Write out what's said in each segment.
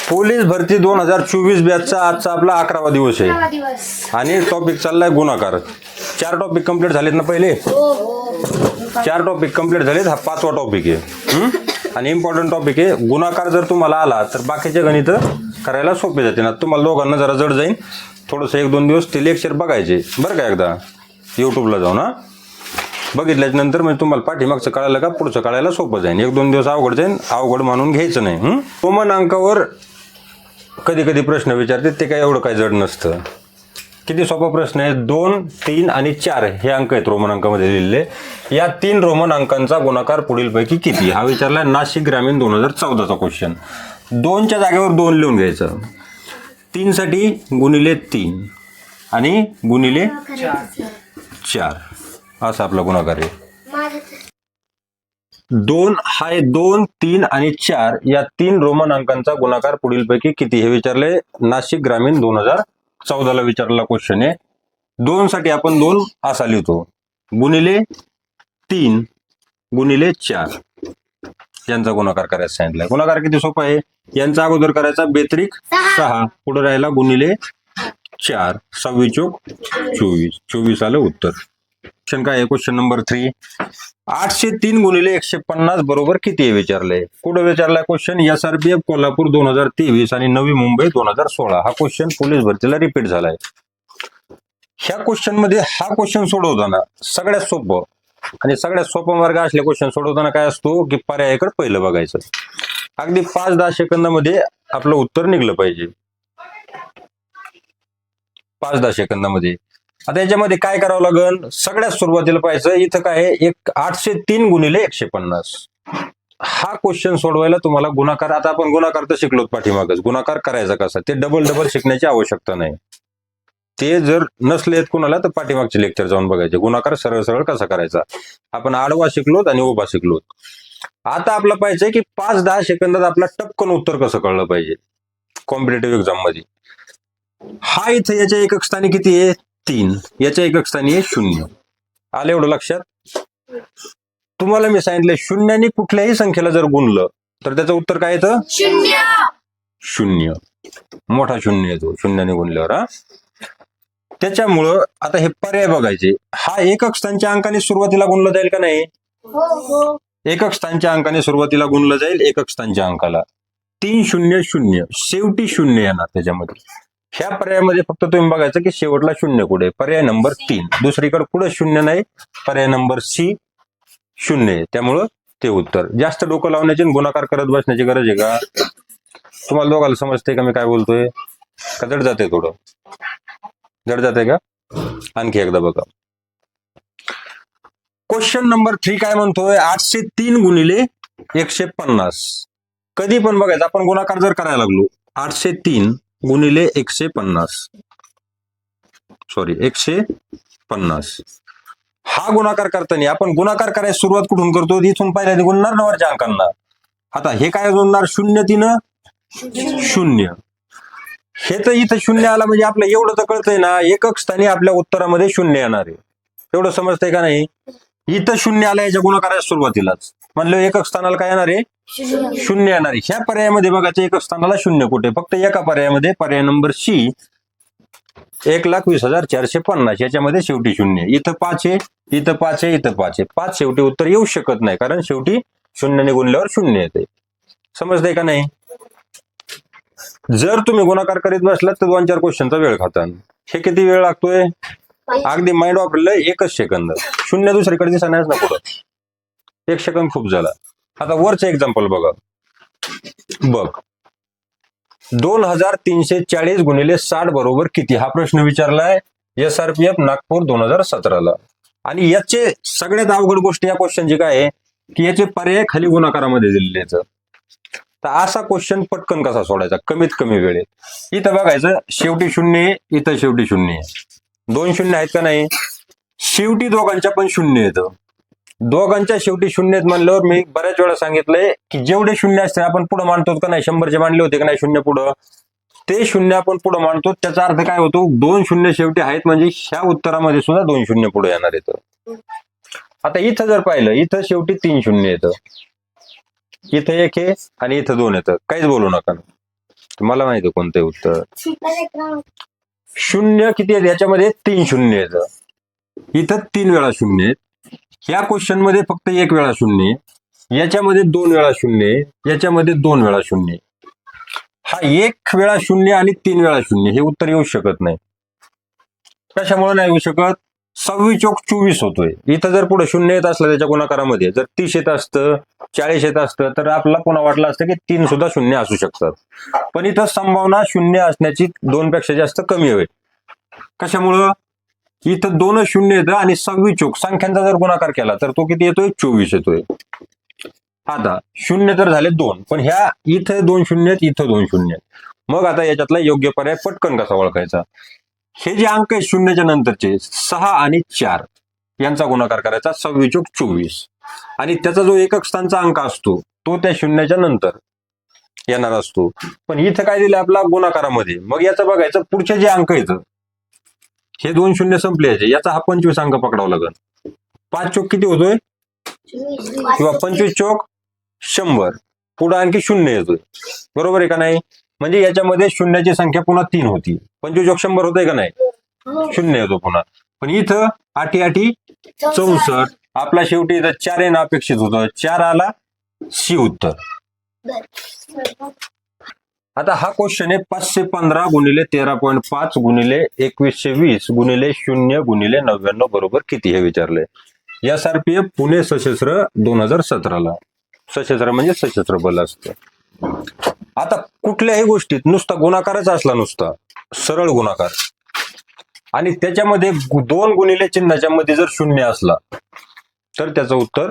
Police भरती 2024 बॅचचा आजचा आपला 11वा दिवस आहे आणि टॉपिक चाललाय गुणाकार. 4 टॉपिक कंप्लीट झालेत ना पहिले. 4 टॉपिक कंप्लीट झालेत, हा 5वा टॉपिक आहे. आणि इम्पॉर्टंट टॉपिक आहे गुणाकार. जर तुम्हाला आला तर बाकीचे गणित करायला सोपे जाते ना. तुम्हाला दोघांना जरा जड जाईल थोडंसं. 1-2 दिवस ते लेक्चर बघायचे बरं का. एकदा यूट्यूबला जाऊन बघितल्याच्या नंतर म्हणजे तुम्हाला पाठीमागचं कळायला का पुढचं कळायला सोपं जाईल. 1-2 दिवस अवघड जाईल, अवघड मानून घ्यायचं नाही. रोमन अंकावर कधी कधी प्रश्न विचारते, ते काय एवढं काय जड नसतं. किती सोपा प्रश्न आहे. 2, 3 आणि 4 हे अंक आहेत रोमन अंकामध्ये लिहिलेले. या 3 रोमन अंकांचा गुणाकार पुढीलपैकी किती हा विचारलाय. नाशिक ग्रामीण 2014चा क्वेश्चन. 2च्या जागेवर 2 लिहून घ्यायचं. 3 साठी गुणिले 3 आणि गुणिले 4 असा आपला गुणाकार आहे. 2 हाय 2, 3 आणि 4 या 3 रोमन अंकांचा गुणाकार पुढीलपैकी किती हे विचारले. नाशिक ग्रामीण 2014ला विचारलेला क्वेश्चन आहे. 2 साठी आपण 2 असा लिहितो, गुणिले 3 गुणिले 4 यांचा गुणाकार करायचा सांगितलाय. गुणाकार किती सोपा आहे. यांचा अगोदर करायचा 42 6 पुढे राहिला गुणिले 4 26 चोक 24 24 आलं उत्तर. क्वेश्चन काय आहे. Question number 3. 803 गुणिले 150 बरोबर किती हे विचारलंय. कुठं विचारलाय क्वेश्चन. SRPF कोल्हापूर 2023 आणि नवी मुंबई 2016 हा क्वेश्चन पोलीस भरतीला रिपीट झालाय. ह्या क्वेश्चन मध्ये हा क्वेश्चन सोडवताना सगळ्यात सोपं आणि सगळ्यात सोपा मार्ग असले क्वेश्चन सोडवताना काय असतो की पर्यायाकडे पहिलं बघायचं. अगदी 5-10 सेकंदामध्ये आपलं उत्तर निघलं पाहिजे. 5-10 सेकंदामध्ये. आता याच्यामध्ये काय करावं लागेल. सगळ्यात सुरुवातीला पाहायचं इथं काय आहे. 803 गुणिले 150 हा क्वेश्चन सोडवायला तुम्हाला गुणाकार. आता आपण गुणाकार तर शिकलो पाठीमागच. गुणाकार करायचा कसा ते डबल शिकण्याची आवश्यकता नाही. ते जर नसलेत कुणाला तर पाठीमागचे लेक्चर जाऊन बघायचे. गुणाकार सरळ कसा करायचा आपण आडवा शिकलोत आणि उभा शिकलोत. आता आपलं पाहिजे की 5-10 सेकंदात आपला टपकन उत्तर कसं कळलं पाहिजे कॉम्पिटेटिव्ह एक्झाम मध्ये. हा इथं याच्या एकक स्थानी किती आहे 3, याच्या एकक स्थानी आहे 0. आलं एवढं लक्षात. तुम्हाला मी सांगितलं शून्याने कुठल्याही संख्येला जर गुणलं तर त्याचं उत्तर काय येतं 0. मोठा 0 येतो शून्याने गुणल्यावर. त्याच्यामुळं आता हे पर्याय बघायचे. हा एकक स्थानच्या अंकाने सुरुवातीला गुणलं जाईल का नाही. एकक स्थानच्या अंकाने सुरुवातीला गुणलं जाईल. एकक स्थानच्या अंकाला 3 0 0 शेवटी 0 येणार त्याच्यामध्ये. ह्या पर्यायामध्ये फक्त तुम्ही बघायचं की शेवटला 0 कुठे. पर्याय नंबर 3 दुसरीकडे पुढे 0 नाही. पर्याय नंबर C 0 आहे. त्यामुळं ते उत्तर. जास्त डोकं लावण्याची गुणाकार करत बसण्याची गरज आहे का. तुम्हाला दोघाला समजते का मी काय बोलतोय का जड जाते. थोडं जड जाते का. आणखी एकदा बघा. क्वेश्चन नंबर 3 काय म्हणतोय. 803 गुणिले 150 कधी पण बघायचं आपण गुणाकार जर करायला लागलो. 803 गुणिले 150 हा गुणाकार करताना आपण गुणाकार करायला सुरुवात कुठून करतो. इथून पहिल्यांदा गुणणार ना वरच्या अंकांना. आता हे काय गुणणार 0 3 0. हे तर इथं 0 आला म्हणजे आपलं एवढं तर कळतंय ना एकक स्थानी आपल्या उत्तरामध्ये 0 येणार आहे. एवढं समजतंय का नाही. इथं 0 आला याच्या गुणाकाराच्या सुरुवातीलाच म्हणलं एकक स्थानाला काय येणार आहे 0 येणार आहे. ह्या पर्यायामध्ये बघायचं एकक स्थानाला 0 कुठे. फक्त एका पर्यायामध्ये पर्याय नंबर C 1,20,450 याच्यामध्ये शेवटी 0. इथं 5 आहे, इथं 5 आहे, इथं 5 आहे. 5 शेवटी उत्तर येऊ शकत नाही कारण शेवटी 0 ने गुणल्यावर 0 येते. समजतंय का नाही. जर तुम्ही गुणाकार करीत बसलात तर 2-4 क्वेश्चनचा वेळ खाता. हे किती वेळ लागतोय. अगदी माइंड वापरलं 1 सेकंद. 0 दुसरीकडे दिसण्याच ना पुढं. 1 सेकंद खूप झाला. आता वरचं एक्झाम्पल बघा. बघ 2340 गुणिले 60 बरोबर किती हा प्रश्न विचारलाय SRPF नागपूर 2017ला. आणि याचे सगळ्यात अवघड गोष्ट या क्वेश्चनची काय आहे की याचे पर्याय खाली गुणाकारामध्ये दिलेले आहेत. तर असा क्वेश्चन पटकन कसा सोडायचा कमीत कमी वेळेत. इथं बघायचं शेवटी 0 आहे, इथं शेवटी 0 आहे. 2 0 आहेत का नाही. शेवटी दोघांच्या पण 0 येतं. दोघांच्या शेवटी 0 आहेत म्हणल्यावर मी बऱ्याच वेळा सांगितलंय की जेवढे 0 असते आपण पुढे मांडतो का नाही. 100चे मांडले होते का नाही 0 पुढं. ते 0 आपण पुढे मांडतो. त्याचा अर्थ काय होतो 2 0 शेवटी आहेत म्हणजे ह्या उत्तरामध्ये सुद्धा 2 0 पुढे येणार येतं. आता इथं जर पाहिलं इथं शेवटी 3 0 येतं. इथं 1 आहे आणि इथं 2 येतं. काहीच बोलू नका. तुम्हाला माहिती आहे कोणतं आहे उत्तर. शून्य किती आहेत याच्यामध्ये? 3 शून्य येतं. इथं 3 वेळा शून्य आहेत. ह्या क्वेश्चन मध्ये फक्त 1 वेळा शून्य आहे. याच्यामध्ये 2 वेळा शून्य आहे. याच्यामध्ये 2 वेळा शून्य आहे. हा 1 वेळा शून्य आणि 3 वेळा शून्य हे उत्तर येऊ शकत नाही. कशामुळे नाही येऊ शकत? 26 चोक 24 होतोय. इथं जर पुढे शून्य येत असलं त्याच्या गुणाकारामध्ये, जर 30 येत असतं, 40 येत असतं, तर आपल्याला पुन्हा वाटलं असतं की 3 सुद्धा शून्य असू शकतात. पण इथं संभावना शून्य असण्याची 2 पेक्षा जास्त कमी होईल. कशामुळं? इथं 2 शून्य येतं आणि 26 चोक संख्यांचा जर गुणाकार केला तर तो किती येतोय? 24 येतोय. आता शून्य तर झाले 2, पण ह्या इथं 2 शून्य आहेत, इथं 2 शून्य आहेत. मग आता याच्यातला योग्य पर्याय पटकन कसा ओळखायचा? हे जे अंक आहेत शून्याच्या नंतरचे 6 आणि 4 यांचा गुणाकार करायचा 26 चोक 24 आणि त्याचा जो एकक स्थानचा अंक असतो तो त्या शून्याच्या नंतर येणार असतो. पण इथं काय दिलं आपला गुणाकारामध्ये? मग याचं बघायचं पुढचे जे अंक आहेत, हे 2 शून्य संपले याचे, याचा हा 25 अंक पकडावा लागेल. 5 चोक किती होतोय? किंवा 25 चोक 100. पुढे आणखी शून्य येतोय. बरोबर आहे का नाही? म्हणजे याच्यामध्ये शून्याची संख्या पुन्हा 3 होती. 25 चोक 100 होतंय का नाही? शून्य येतो पुन्हा. पण इथं 8 8 64. आपला शेवटी इथं 4 येणं अपेक्षित होतं. 4 आला, सी उत्तर. आता हा क्वेश्चन आहे 515 गुणिले 13.5 गुणिले 2120 गुणिले 0 गुणिले 99 बरोबर किती हे विचारलंय. SRPF पुणे सशस्त्र 2017ला. सशस्त्र म्हणजे सशस्त्र बल असतं. आता कुठल्याही गोष्टीत नुसता गुणाकारच असला, नुसता सरळ गुणाकार, आणि त्याच्यामध्ये 2 गुणिले चिन्हाच्या मध्ये जर शून्य असला तर त्याचं उत्तर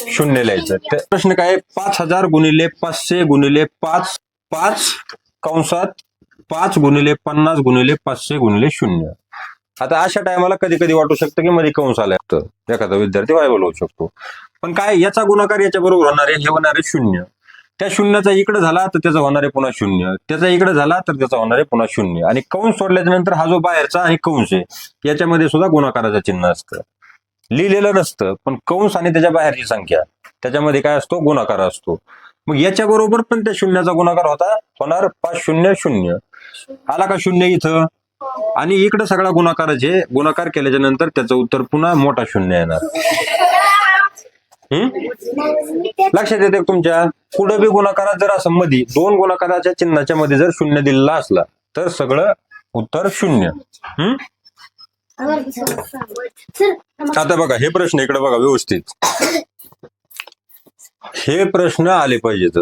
शून्य लिहायचं. प्रश्न काय? 5000 गुणिले 500 गुणिले 5 5 कंसात 5 गुणिले 50 गुणिले 500 गुणिले 0. आता अशा टायमाला कधी कधी वाटू शकतं की मध्ये कंस आला तर एखादा विद्यार्थी वायबल होऊ शकतो. पण काय, याचा गुणाकार याच्या बरोबर होणार आहे, हे होणार आहे 0. त्या शून्याचा इकडे झाला तर त्याचा होणार आहे पुन्हा 0. त्याचा इकडे झाला तर त्याचा होणार आहे पुन्हा 0. आणि कंस सोडल्याच्या नंतर हा जो बाहेरचा आणि कंस आहे याच्यामध्ये सुद्धा गुणाकाराचं चिन्ह असतं. लिहिलेलं नसतं, पण कंस आणि त्याच्या बाहेरची संख्या त्याच्यामध्ये काय असतो? गुणाकार असतो. मग याच्या बरोबर पण त्या शून्याचा गुणाकार होणार 5 0 0. आला का 0 इथं? आणि इकडे सगळा गुणाकाराचे गुणाकार केल्याच्या नंतर त्याचं उत्तर पुन्हा मोठा 0 येणार. लक्षात येते तुमच्या? पुढे बी गुणाकारात जर असं मध्ये 2 गुणाकाराच्या चिन्हाच्या मध्ये जर 0 दिलेला असला तर सगळं उत्तर 0. आता बघा हे प्रश्न इकडे बघा व्यवस्थित. हे प्रश्न आले पाहिजेत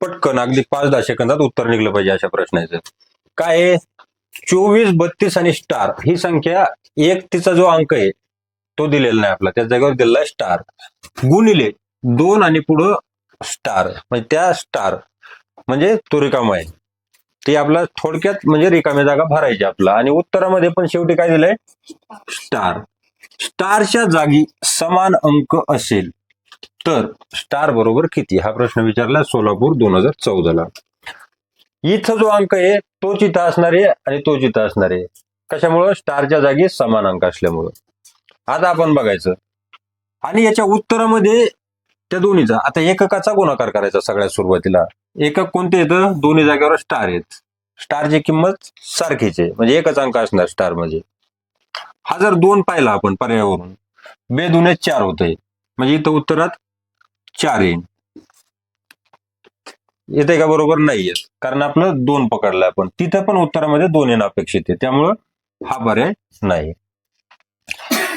पटकन, अगदी 5-10 सेकंदात उत्तर निघलं पाहिजे अशा प्रश्नाचं. काय आहे? 24 32 आणि स्टार ही संख्या, एक तिचा जो अंक आहे तो दिलेला नाही आपला, त्या जागेवर दिलेला आहे स्टार, गुणिले 2 आणि पुढं स्टार, म्हणजे त्या स्टार म्हणजे तो रिकामा आहे, ते आपला थोडक्यात म्हणजे रिकामी जागा भरायची आपला. आणि उत्तरामध्ये पण शेवटी काय दिलंय? स्टार. स्टारच्या जागी समान अंक असेल तर स्टार बरोबर किती, हा प्रश्न विचारला सोलापूर 2014ला. इथं जो अंक आहे तोच इथं असणार आहे आणि तोच इथं असणार आहे. कशामुळं? स्टारच्या जागी समान अंक असल्यामुळं. आता आपण बघायचं आणि याच्या उत्तरामध्ये त्या दोन्हीचा, आता एककाचा गुणाकार करायचा सगळ्यात सुरुवातीला. एकक कोणते येतं? दोन्ही जागेवर स्टार आहेत. स्टारची किंमत सारखीच आहे, म्हणजे एकच अंक असणार स्टार म्हणजे. हा जर 2 पाहिला आपण पर्यायावरून, 2 दुने 4 होतंय, म्हणजे इथं उत्तरात 4 येईल. येते का? बरोबर नाही येत, कारण आपलं 2 पकडलं आपण. तिथं पण उत्तरामध्ये 2 येणं अपेक्षित आहे, त्यामुळं हा पर्याय नाही.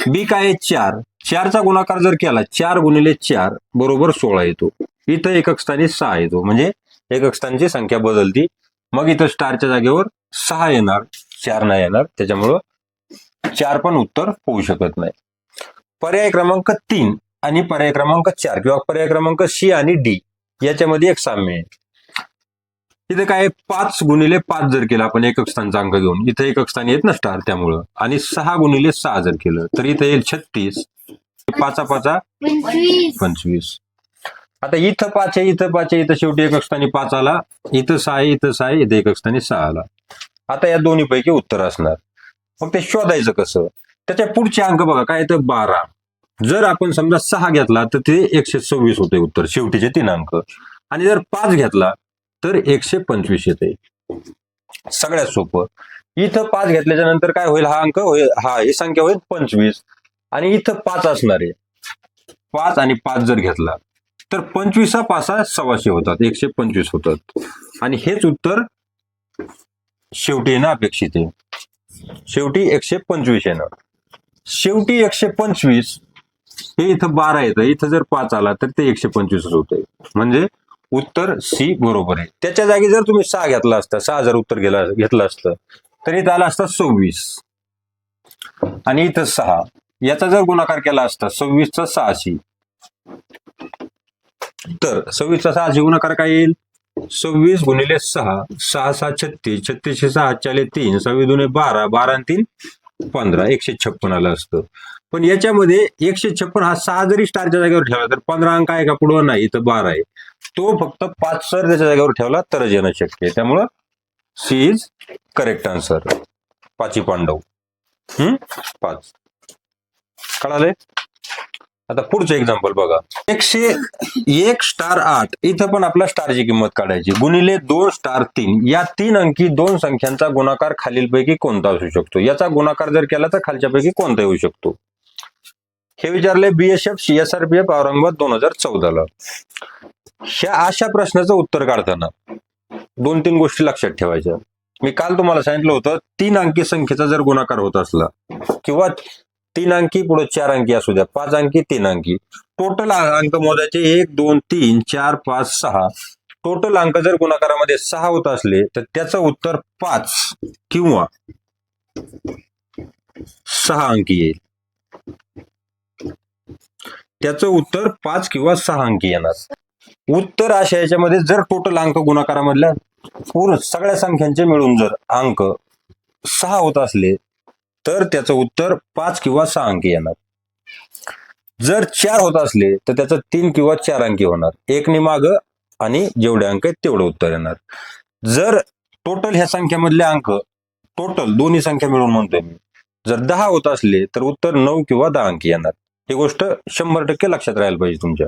बी काय? 4. 4चा गुणाकार जर केला, 4 गुणिले 4 बरोबर 16 येतो. इथं एकक स्थानी 6 येतो, म्हणजे एकक स्थानची संख्या बदलती. मग इथं स्टारच्या जागेवर 6 येणार, 4 नाही येणार, त्याच्यामुळं 4 पण उत्तर होऊ शकत नाही. पर्याय क्रमांक 3 आणि पर्याय क्रमांक 4 किंवा पर्याय क्रमांक सी आणि डी याच्यामध्ये एक साम्य आहे. इथं काय? 5 गुणिले 5 जर केलं आपण एकक स्थानचा अंक घेऊन, इथं एकक स्थानी येत ना स्टार, त्यामुळं. आणि 6 गुणिले 6 जर केलं तर इथं येईल 36, 5 5 25. आता इथं 5 आहे, इथं 5 आहे, इथं शेवटी एकक स्थानी 5 आला, इथं 6 आहे, इथं 6 आहे, इथं एकक स्थानी 6 आला. आता या दोन्ही पैकी उत्तर असणार. मग ते शोधायचं कसं? त्याच्या पुढचे अंक बघा काय येतं? 12. जर आपण समजा 6 घेतला तर ते 126 होते उत्तर, शेवटीचे 3 अंक. आणि जर 5 घेतला तर 125 येते. सगळ्यात सोपं. इथं 5 घेतल्याच्या नंतर काय होईल, हा अंक होईल, ही संख्या होईल 25. आणि इथं 5 असणार आहे. 5 आणि 5 जर घेतला तर 25 5 125 होतात, 125 होतात. आणि हेच उत्तर शेवटी येणं अपेक्षित आहे. शेवटी 125 येणार. शेवटी 125 हे इथं 12 येतं, इथं जर 5 आला तर ते 125 होते. म्हणजे उत्तर सी बरोबर आहे. त्याच्या जागी जर तुम्ही 6 घेतला असता, 6 जर उत्तर घेतलं असतं तर इथं आला असता 26 आणि इथं 6. याचा जर गुणाकार केला असता 26 चा 6शी, तर 26 चा 6शी गुणाकार काय येईल, 26 गुणिले 6, 6 6 36, 36 6 चाले 3, 6 2 12, 12 आणि 3 15, 156 आलं असतं. पण याच्यामध्ये 156 हा 6 जरी स्टारच्या जागेवर ठेवला तर 15 अंक आहे का पुढं, नाही, इथं 12 आहे. तो फक्त 5 सर त्याच्या जागेवर ठेवला तरच येणं शक्य आहे. त्यामुळं C is correct answer. 5 Pandav. 5 कळाले. आता पुढचं एक्झाम्पल बघा. 101 स्टार 8, इथं पण आपला स्टारची किंमत काढायची, गुणिले 2 स्टार 3. या 3 अंकी 2 संख्यांचा गुणाकार खालीलपैकी कोणता असू शकतो. याचा गुणाकार जर केला तर खालच्यापैकी कोणता येऊ शकतो. हे विचारले BSF CSRPF औरंगाबाद 2014ला. ह्या अशा प्रश्नाचं उत्तर काढताना 2-3 गोष्टी लक्षात ठेवायच्या. मी काल तुम्हाला सांगितलं होतं, 3 अंकी संख्येचा जर गुणाकार होत असला किंवा 3 अंकी पुढे 4 अंकी असू द्या, 5 अंकी 3 अंकी, टोटल अंक मोजायचे 1 2 3 4 5 6. टोटल अंक जर गुणाकारामध्ये 6 होत असले तर त्याचं उत्तर 5 किंवा 6 अंकी येईल. त्याचं उत्तर 5 किंवा 6 अंकी येणार. उत्तर अशा याच्यामध्ये जर टोटल अंक गुणाकारामधल्या पूर्ण सगळ्या संख्यांचे मिळून जर अंक 6 होत असले तर त्याचं उत्तर 5 किंवा 6 अंकी येणार. जर 4 होत असले तर त्याचं 3 किंवा 4 अंकी होणार, 1 नी मागं, आणि जेवढे अंक आहेत तेवढं उत्तर येणार. जर टोटल ह्या संख्यामधले अंक, टोटल दोन्ही संख्या मिळून म्हणतोय मी, जर 10 होत असले तर उत्तर 9 किंवा 10 अंकी येणार. ही गोष्ट 100% लक्षात राहायला पाहिजे तुमच्या.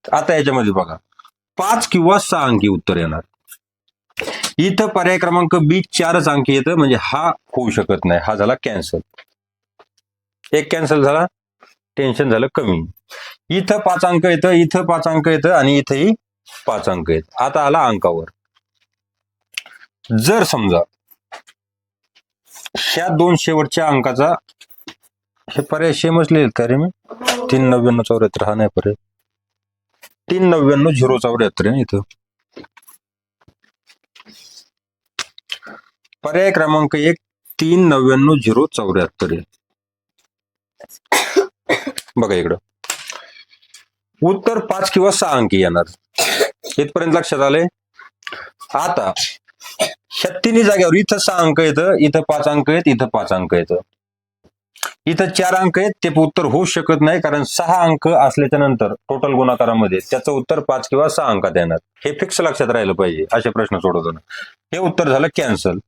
आता याच्यामध्ये बघा, 5 किंवा 6 अंकी उत्तर येणार. इथं पर्याय क्रमांक B 4च अंकी येतं, म्हणजे हा होऊ शकत नाही, हा झाला कॅन्सल. एक कॅन्सल झाला, टेन्शन झालं कमी. इथं 5 अंक येतं, इथं 5 अंक येतं आणि इथंही 5 अंक येत. आता आला अंकावर. जर समजा ह्या 2 शेवटच्या अंकाचा, हे पर्याय सेमच लिहिलेत का रे मी, 3 99 74, हा नाही पर्याय, 3 99 0 74 आहे इथं. पर्याय क्रमांक 1 3 99 0 74 आहे. बघा इकडं उत्तर 5 किंवा 6 अंकी येणार. इथपर्यंत लक्षात आले. आता ह्या तिन्ही जागेवर इथं 6 अंक येतं, इथं 5 अंक आहेत, इथं 5 अंक येतं, इथं 4 अंक आहेत, ते उत्तर होऊ शकत नाही, कारण 6 अंक असल्याच्या नंतर टोटल गुणाकारामध्ये त्याचं उत्तर 5 किंवा 6 अंकात येणार. हे फिक्स लक्षात राहिलं पाहिजे असे प्रश्न सोडवताना. हे उत्तर झालं कॅन्सल.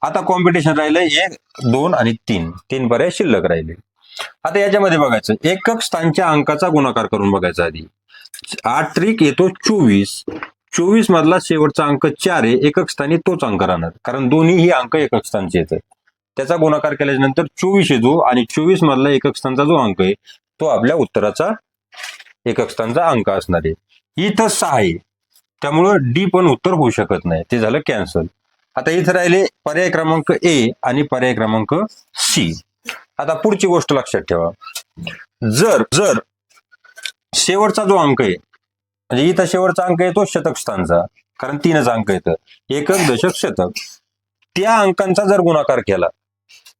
आता कॉम्पिटिशन राहिलं 1 2 आणि 3, 3 पर्याय शिल्लक राहिले. आता याच्यामध्ये बघायचं, एकक स्थानच्या अंकाचा गुणाकार करून बघायचा आधी. 8 त्रिक येतो 24, 24 मधला शेवटचा अंक 4 आहे, एकक स्थानी तोच अंक राहणार, कारण दोन्ही अंक एकक स्थानचे येतात. त्याचा गुणाकार केल्याच्या नंतर 24 येतो आणि 24 मधला एकक स्थानचा जो अंक आहे तो आपल्या उत्तराचा एकक स्थानचा अंक असणार आहे. इथं 6 आहे, त्यामुळं D पण उत्तर होऊ शकत नाही, ते झालं कॅन्सल. आता इथं राहिले पर्याय क्रमांक A आणि पर्याय क्रमांक C. आता पुढची गोष्ट लक्षात ठेवा, जर शेवटचा जो अंक आहे, म्हणजे इथं शेवटचा अंक आहे तो शतक स्थानचा, कारण 3च अंक येतं, एकक दशक शतक, त्या अंकांचा जर गुणाकार केला,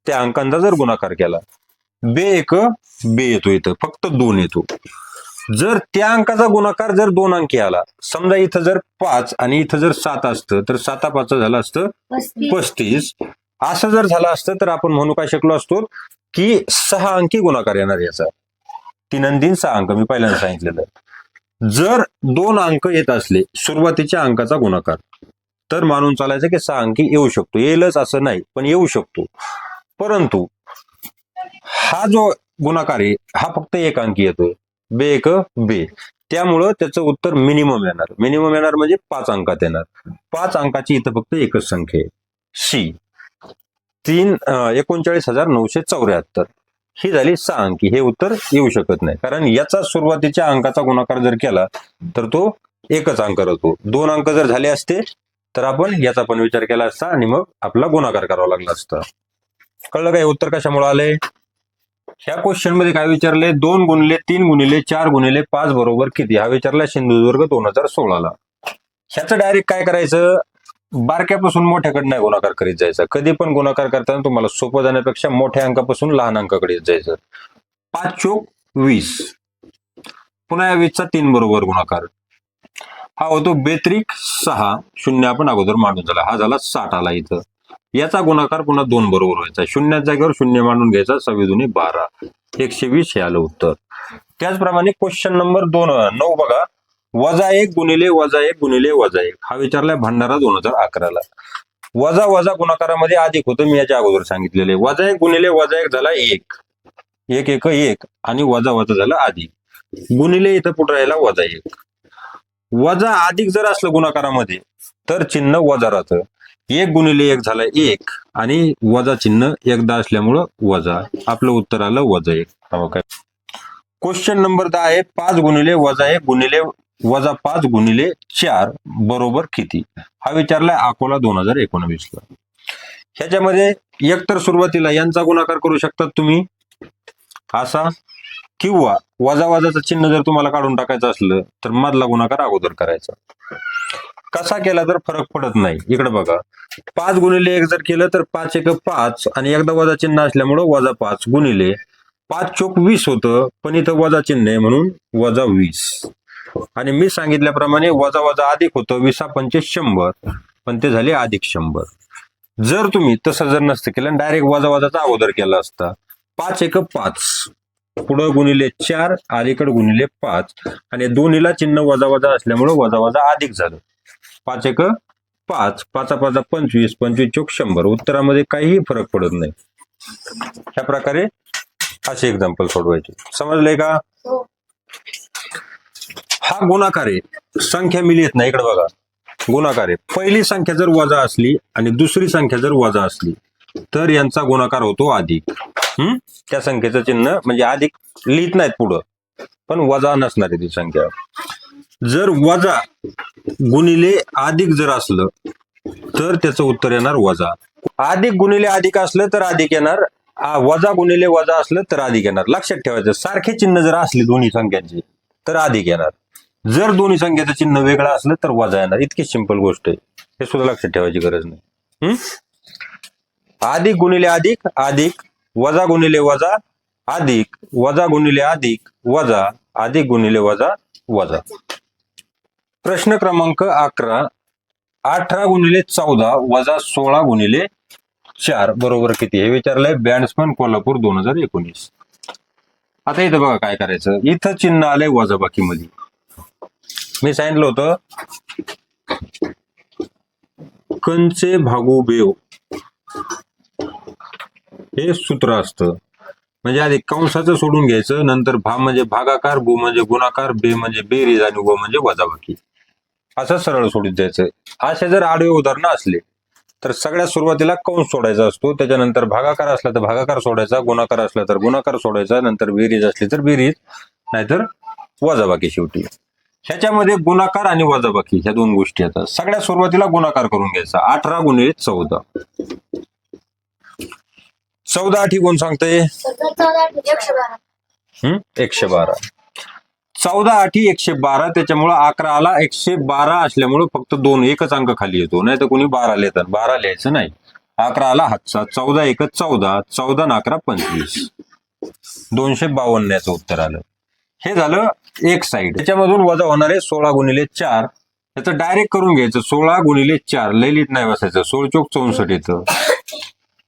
त्या अंकांचा जर गुणाकार केला, बे येतो, इथं फक्त 2 येतो. जर त्या अंकाचा गुणाकार जर 2 अंकी आला, समजा इथं जर 5 आणि इथं जर 7 असतं तर 7 5 झालं असतं 35. असं जर झालं असतं तर आपण म्हणू काय शकलो असतो की 6 अंकी गुणाकार येणार याचा. 3 आणि 3 6 अंक मी पहिल्यांदा सांगितलेलं. जर 2 अंक येत असले सुरुवातीच्या अंकाचा गुणाकार, तर मानून चालायचं की 6 अंकी येऊ शकतो. येईलच असं नाही, पण येऊ शकतो. परंतु हा जो गुणाकार आहे हा फक्त एक अंकी येतोय, बे एक बे, त्यामुळं त्याचं उत्तर मिनिमम येणार. मिनिमम येणार म्हणजे 5 अंकात येणार. 5 अंकाची इथं फक्त एकच संख्या आहे, शी. 39,974 ही झाली 6 अंकी. हे उत्तर येऊ शकत नाही, कारण याचा सुरुवातीच्या अंकाचा गुणाकार जर केला तर तो एकच अंक राहतो. 2 अंक जर झाले असते तर आपण याचा पण विचार केला असता आणि मग आपला गुणाकार करावा लागला असता. कळलं काय उत्तर कशामुळे आले? ह्या क्वेश्चन मध्ये काय विचारले, 2 गुणिले 3 गुणिले 4 गुणिले 5 बरोबर किती, हा विचारला सिंधुदुर्ग 2016ला. ह्याचं डायरेक्ट काय करायचं, बारक्यापासून मोठ्याकडे नाही गुणाकार करीत जायचा. कधी पण गुणाकार करताना तुम्हाला सोपं जाण्यापेक्षा मोठ्या अंकापासून लहान अंकाकडे जायचं. 5 चोक 20, पुन्हा या 20चा 3 बरोबर गुणाकार, हा होतो 6. शून्य आपण अगोदर मांडून झाला, हा झाला 60 आला इथं. याचा गुणाकार पुन्हा 2 बरोबर व्हायचा, शून्याच्या जागेवर शून्य मांडून घ्यायचा, 6 12, 120 हे आलं उत्तर. त्याचप्रमाणे क्वेश्चन नंबर 9 बघा, -1 गुणिले -1 गुणिले -1 हा विचारलाय भंडारा 2011ला. वजा वजा गुणाकारामध्ये अधिक होतं, मी याच्या अगोदर सांगितलेले. -1 गुणिले -1 झाला 1, 1 1 1 आणि वजा वजा झाला अधिक, गुणिले इथं पुढे राहिला -1. वजा अधिक जर असलं गुणाकारामध्ये तर चिन्ह वजा राहतं. 1 गुणिले 1 झाला 1 आणि वजा चिन्ह एकदा असल्यामुळं वजा, आपलं उत्तर आलं -1. क्वेश्चन नंबर 10 आहे, 5 गुणिले -1 गुणिले -5 गुणिले 4 बरोबर किती, हा विचारलाय अकोला 2019ला. ह्याच्यामध्ये एकतर सुरुवातीला यांचा गुणाकार करू शकतात तुम्ही असा, किंवा वजा वजाचं चिन्ह जर तुम्हाला काढून टाकायचं असलं तर मधला गुणाकार अगोदर करायचा. कसा केला तर फरक पडत नाही. इकडे बघा, 5 गुणिले 1 जर केलं तर 5 1 5 आणि एकदा वजा चिन्ह असल्यामुळं -5 गुणिले 5 चोक 20 होतं, पण इथं वजा चिन्ह आहे म्हणून -20. आणि मी सांगितल्याप्रमाणे वजा वजा अधिक होतं, 20 पंचे 100, पण ते झाले अधिक 100. जर तुम्ही तसं जर नसतं केलं, डायरेक्ट वजा वजाचा अगोदर केला असता, 5 1 5 पुढं गुणिले 4 अलीकडे गुणिले 5 आणि दोन्हीला चिन्ह वजा वजा असल्यामुळे वजा वजा अधिक झालं. 5 1 5, 5 5 25, 25 चोक 100, उत्तरामध्ये काहीही फरक पडत नाही. ह्या प्रकारे असे एक्झाम्पल सोडवायचे. समजले का? हा गुणाकार आहे, संख्या मिळत नाही. इकडे बघा, गुणाकार आहे, पहिली संख्या जर वजा असली आणि दुसरी संख्या जर वजा असली तर यांचा गुणाकार होतो अधिक. त्या संख्येचं चिन्ह म्हणजे अधिक लिहित नाहीत पुढं, पण वजा नसणार आहे ती संख्या. जर वजा गुणिले अधिक जर असलं तर त्याचं उत्तर येणार वजा. अधिक गुणिले अधिक असलं तर अधिक येणार, वजा गुणिले वजा असलं तर अधिक येणार. लक्षात ठेवायचं, सारखे चिन्ह जर असले दोन्ही संख्यांचे तर अधिक येणार, जर दोन्ही संख्येचं चिन्ह वेगळं असलं तर वजा येणार. इतकी सिंपल गोष्ट आहे, हे सुद्धा लक्षात ठेवायची गरज नाही. अधिक गुणिले अधिक अधिक, वजा गुणिले वजा अधिक, वजा गुणिले अधिक वजा, अधिक गुणिले वजा वजा. प्रश्न क्रमांक 11, 18 गुणिले 14 वजा 16 गुणिले 4 बरोबर किती, हे विचारलंय बँड्समन कोल्हापूर 2019. आता इथं बघा काय करायचं, इथं चिन्ह आलंय वजाबाकी मध्ये. मी सांगितलं होतं कंचे भागू बेव हे सूत्र असतं, म्हणजे आधी कंसाचं सोडून घ्यायचं, नंतर भा म्हणजे भागाकार, बु म्हणजे गुणाकार, बे म्हणजे बेरीज आणि व म्हणजे वजाबाकी, असं सरळ सोडून द्यायचं. असे जर आडवे उदाहरणं असले तर सगळ्यात सुरुवातीला कंस सोडायचा असतो, त्याच्यानंतर भागाकार असला तर भागाकार सोडायचा, गुणाकार असला तर गुणाकार सोडायचा, नंतर बेरीज असली तर बेरीज, नाहीतर वजाबाकी शेवटी. ह्याच्यामध्ये गुणाकार आणि वजाबाकी ह्या दोन गोष्टी येतात. सगळ्यात सुरुवातीला गुणाकार करून घ्यायचा, 18 गुणिले 14. 14 8 कोण सांगतंय? 112. 14 8 112, त्याच्यामुळे 11 आला, 112 असल्यामुळे फक्त एकच अंक खाली येतो, नाही तर कोणी 12 लिहितात, 12 लिहायचं नाही. 11 आला हातचा, 14 1 14, 14 11 25, 252 याचं उत्तर आलं. हे झालं एक साइड. त्याच्यामधून वजा होणार आहे 16 गुणिले 4, त्याचं डायरेक्ट करून घ्यायचं, 16 गुणिले 4 ललित नाही बसायचं, 16 चोक 64 येतं.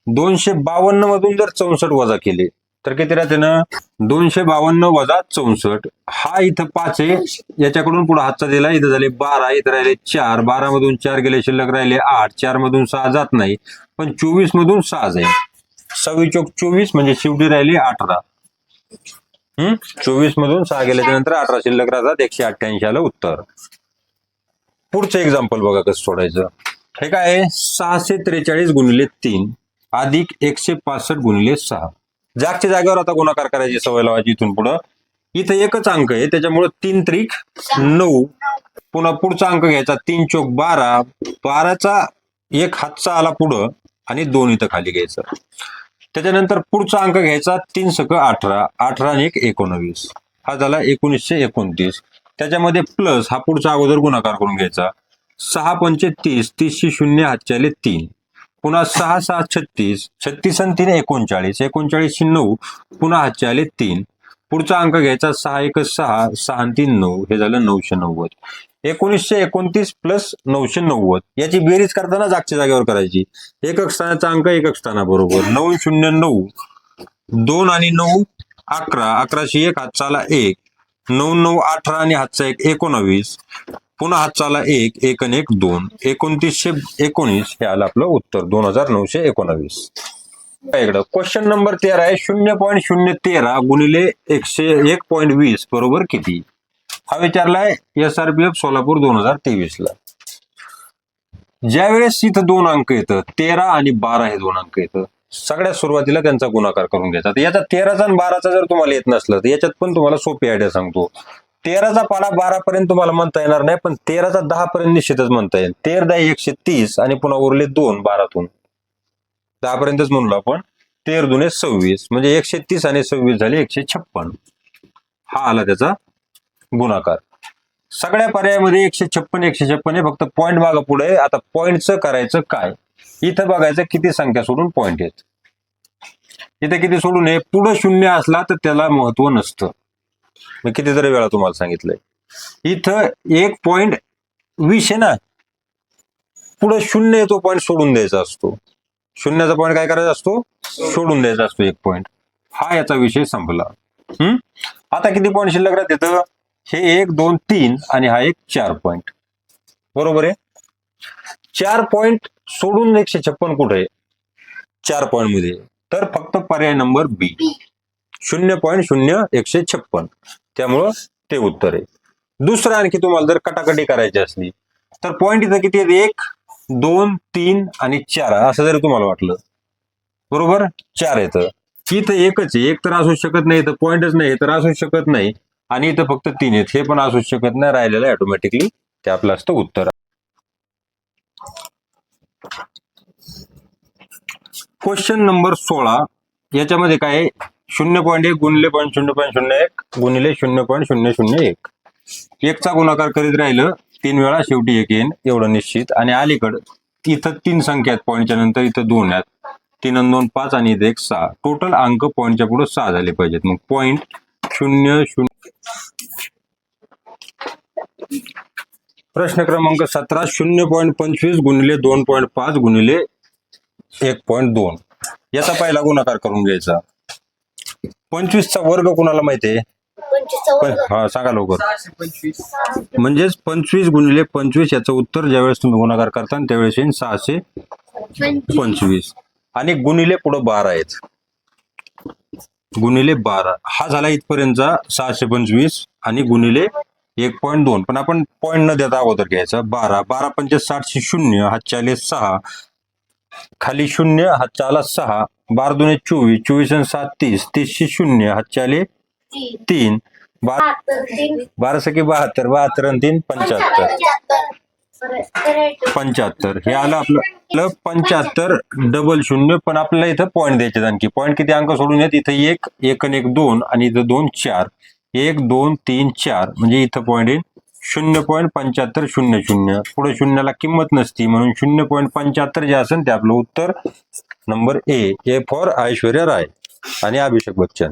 252 मधून जर 64 वजा केले तर किती राहते ना, 252 वजा 64. हा इथं 5 आहे, याच्याकडून पुढे हातचा दिला, इथं झाले 12, इथं राहिले 4, 12 मधून 4 गेले, शिल्लक राहिले 8, 4 मधून 6 जात नाही, पण 24 मधून 6 जाईल, 26 चोक 24 म्हणजे शेवटी राहिले 18. 24 मधून 6 गेल्याच्या नंतर 18 शिल्लक राहतात, 188 आलं उत्तर. पुढचं एक्झाम्पल बघा कसं सोडायचं. हे काय आहे, 643 गुणिले 3 अधिक 165 गुणिले 6. जागच्या जागेवर आता गुणाकार करायची सवय लावायची इथून पुढं. इथं एकच अंक आहे त्याच्यामुळे 3 त्रिक 9. पुन्हा पुढचा अंक घ्यायचा 3 चोक 12. 12चा एक हातचा आला पुढं आणि 2 इथं खाली घ्यायचं. त्याच्यानंतर पुढचा अंक घ्यायचा 3 सक 18. 18 आणि 1 19. हा झाला 1929. त्याच्यामध्ये प्लस हा पुढचा अगोदर गुणाकार करून घ्यायचा. 6 पंचे 30. 30शी 0 हातचे आले 3. पुन्हा 6 6 36. 36 आणि 3 39. 39शी 9. पुन्हा हातचे आले 3. पुढचा अंक घ्यायचा 6 1 6. 6 आणि 3 9. हे झालं 990. 1929 प्लस 990 याची बेरीज करताना जागच्या जागेवर करायची. एकक स्थानाचा अंक एकक स्थानाबरोबर. 909. 2 आणि 9 11. 11शी 1 हातचा आला 1. 9 9 18 आणि हातचा 1 19. पुन्हा हातचा आला 1. 1 आणि 1 2. 2919 हे आलं आपलं उत्तर 2919. इकडं क्वेश्चन नंबर 13 आहे. 0.013 गुणिले 101.20 बरोबर किती? हा विचारलाय SRPF सोलापूर 2023 ला. ज्यावेळेस इथं 2 अंक येतं 13 आणि 12 हे 2 अंक येतं, सगळ्यात सुरुवातीला त्यांचा गुणाकार करून घ्यायचा. याच्यात 13चा आणि 12चा जर तुम्हाला येत नसलं तर याच्यात पण तुम्हाला सोपी आयडिया सांगतो. 13चा पाडा 12 पर्यंत तुम्हाला म्हणता येणार नाही, पण 13चा 10 पर्यंत निश्चितच म्हणता येईल. 13 10 130 आणि पुन्हा उरले 2 12तून 10 पर्यंतच म्हणलो आपण. 13 दुने 26 म्हणजे 130 आणि 26 झाले 156. हा आला त्याचा गुणाकार. सगळ्या पर्यायामध्ये 156 156 आहे, फक्त पॉईंट मागं पुढे. आता पॉईंटचं करायचं काय? इथं बघायचं किती संख्या सोडून पॉईंट आहेत. इथे किती सोडून आहे, पुढे 0 असला तर त्याला महत्व नसतं. मी कितीतरी वेळा तुम्हाला सांगितलंय. इथं 1.20 आहे ना, पुढे 0 आहे तो पॉईंट सोडून द्यायचा असतो. शून्याचा पॉईंट काय करायचा असतो, सोडून द्यायचा असतो 1 पॉईंट. हा याचा विषय संपला. आता किती पॉईंट शिल्लक राहतात? हे 1 2 3 आणि हा एक 4 पॉईंट बरोबर आहे. 4 पॉईंट सोडून 156 कुठे आहे 4 पॉईंट मध्ये? तर फक्त पर्याय नंबर बी 0.0156. त्यामुळं ते उत्तर आहे. दुसरं आणखी तुम्हाला जर कटाकटी करायची असली तर पॉईंट इथं किती आहेत? 1 2 3 आणि 4 असं जरी तुम्हाला वाटलं बरोबर 4 येतं. इथं एकच आहे, एक तर असू शकत नाही, तर पॉईंटच नाही तर असू शकत नाही, आणि इथं फक्त 3 आहेत, हे पण असू शकत नाही. राहिलेलं ऑटोमॅटिकली ते आपलं असतं उत्तर. क्वेश्चन नंबर 16 याच्यामध्ये काय आहे? 0.1 गुणिले 0.01 गुणिले 0.001. एकचा गुणाकार करीत राहिलं 3 वेळा, शेवटी 1 येईन एवढं निश्चित. आणि अलीकडं इथं 3 संख्या आहेत पॉईंटच्या नंतर, इथं 2 आहेत. 3 आणि 2 5 आणि इथे 1 6. टोटल अंक पॉईंटच्या पुढे 6 झाले पाहिजेत. मग पॉईंट 0 0. प्रश्न क्रमांक 17 0.25 गुणिले 2.5 गुणिले 1.2 याचा पहिला गुणाकार करून घ्यायचा. 25चा वर्ग कुणाला माहितीये? हा सांगा लवकर. म्हणजेच 25 गुणिले 25 याचं उत्तर ज्यावेळेस तुम्ही गुणाकार करता त्यावेळेस येईल 625. आणि गुणिले पुढे 12 आहेत. गुणिले 12 हा झाला इथपर्यंतचा 625 आणि गुणिले 1.2. पण आपण पॉईंट न देता अगोदर घ्यायचा 12. 12 पंचे 60 0 हातच्या आले 6. खाली 0 हातच्या आला 6. 12 दुने 24. 24 आणि 7 30. 30शी 0 हातच्या आले 3. 12 सके 72. 72 आणि 3 75. 75 हे आलं आपलं 75 डबल 0. पण आपल्याला इथं पॉईंट द्यायचे. आणखी पॉईंट किती अंक सोडून येत? इथं 1 1 आणि 1 2 आणि इथं 2 4. 1 2 3 4 म्हणजे इथं पॉईंट येईल 0.7500. पुढे शून्याला किंमत नसती म्हणून 0.75 जे असेल ते आपलं उत्तर number A for Aishwarya Rai आणि अभिषेक बच्चन.